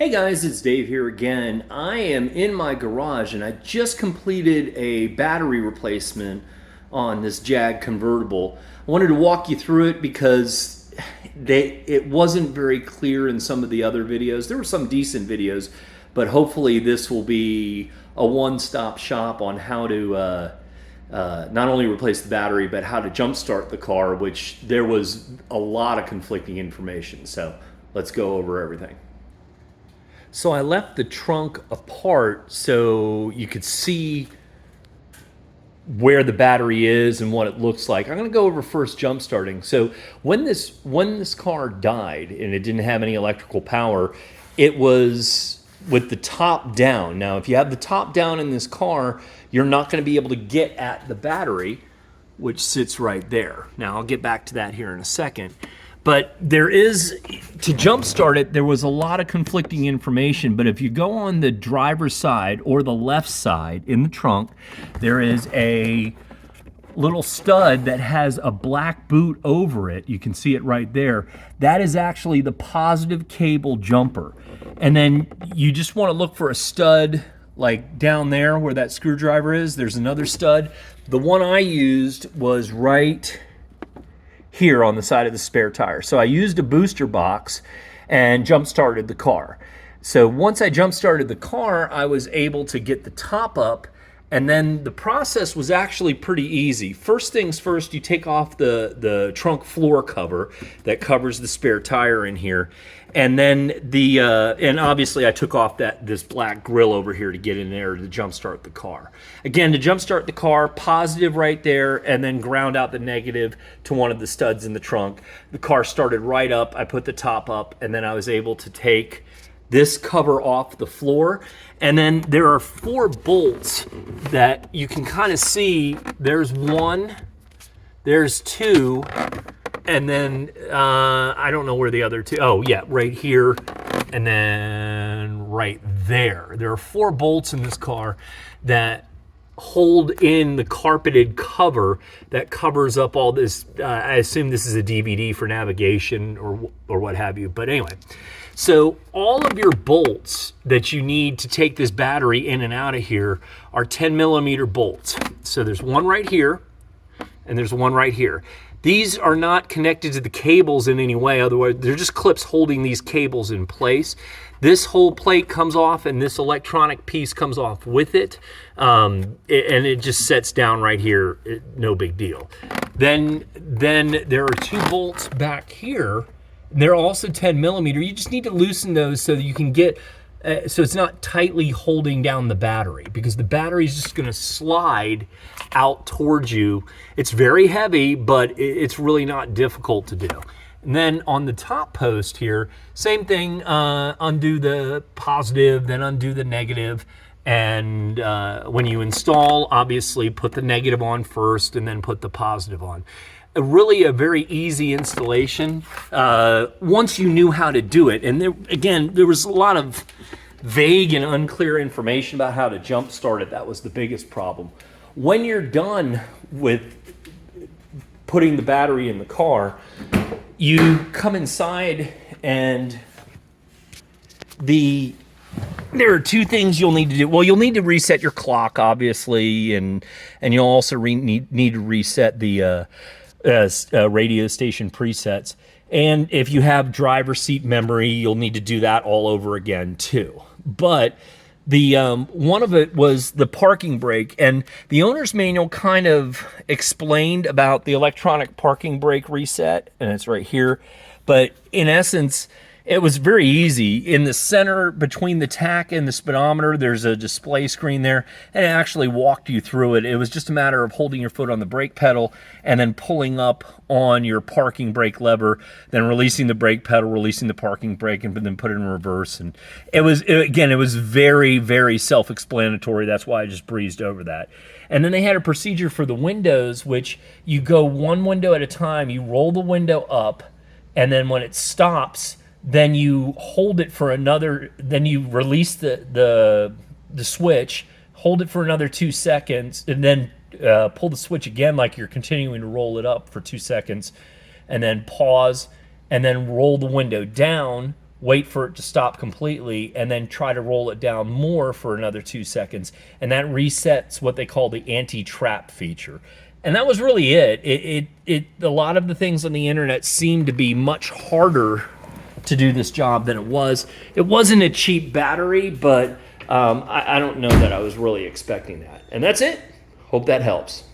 Hey guys, it's Dave here again. I am in my garage and I just completed a battery replacement on this Jag convertible. I wanted to walk you through it because it wasn't very clear in some of the other videos. There were some decent videos, but hopefully this will be a one-stop shop on how to not only replace the battery, but how to jumpstart the car, which there was a lot of conflicting information. So let's go over everything. So I left the trunk apart so you could see where the battery is and what it looks like. I'm going to go over first jump starting. So when this car died and it didn't have any electrical power, it was with the top down. Now, if you have the top down in this car, you're not going to be able to get at the battery, which sits right there. Now, I'll get back to that here in a second. But there is, to jumpstart it, there was a lot of conflicting information. But if you go on the driver's side or the left side in the trunk, there is a little stud that has a black boot over it. You can see it right there. That is actually the positive cable jumper. And then you just want to look for a stud like down there where that screwdriver is. There's another stud. The one I used was right here on the side of the spare tire. So I used a booster box and jump started the car. So once I jump started the car, I was able to get the top up, and then the process was actually pretty easy. First things first, you take off the trunk floor cover that covers the spare tire in here. And then and obviously I took off this black grill over here to get in there to jumpstart the car. Again, to jumpstart the car, positive right there, and then ground out the negative to one of the studs in the trunk. The car started right up, I put the top up, and then I was able to take this cover off the floor. And then there are 4 bolts that you can kind of see. There's 1, there's 2, and then I don't know where the other 2, oh yeah, right here, and then right there. There are 4 bolts in this car that hold in the carpeted cover that covers up all this. I assume this is a DVD for navigation or what have you, but anyway. So all of your bolts that you need to take this battery in and out of here are 10 millimeter bolts. So there's one right here, and there's one right here. These are not connected to the cables in any way, otherwise they're just clips holding these cables in place. This whole plate comes off, and this electronic piece comes off with it, and it just sets down right here, no big deal. Then there are 2 bolts back here. They're also 10 millimeter. You just need to loosen those so that you can get, so it's not tightly holding down the battery, because the battery is just going to slide out towards you. It's very heavy, but it's really not difficult to do. And then on the top post here, same thing, undo the positive, then undo the negative. And when you install, obviously put the negative on first and then put the positive on. Really a very easy installation once you knew how to do it. And there was a lot of vague and unclear information about how to jump start it. That was the biggest problem. When you're done with putting the battery in the car, you come inside, and there are 2 things you'll need to do. Well, you'll need to reset your clock, obviously, and you'll also need to reset the radio station presets. And if you have driver seat memory, you'll need to do that all over again too. But the one of it was the parking brake, and the owner's manual kind of explained about the electronic parking brake reset, and it's right here. But in essence, it was very easy. In the center between the tach and the speedometer, there's a display screen there, and it actually walked you through it. It was just a matter of holding your foot on the brake pedal and then pulling up on your parking brake lever, then releasing the brake pedal, releasing the parking brake, and then put it in reverse. And it was very, very self-explanatory. That's why I just breezed over that. And then they had a procedure for the windows, which you go one window at a time. You roll the window up, and then when it stops, then you hold it for another, then you release the switch, hold it for another 2 seconds, and then pull the switch again like you're continuing to roll it up for 2 seconds, and then pause, and then roll the window down wait for it to stop completely, and then try to roll it down more for another 2 seconds. And that resets what they call the anti-trap feature. And that was really it. A lot of the things on the internet seem to be much harder to do this job than it was. It wasn't a cheap battery, but I don't know that I was really expecting that. And that's it. Hope that helps.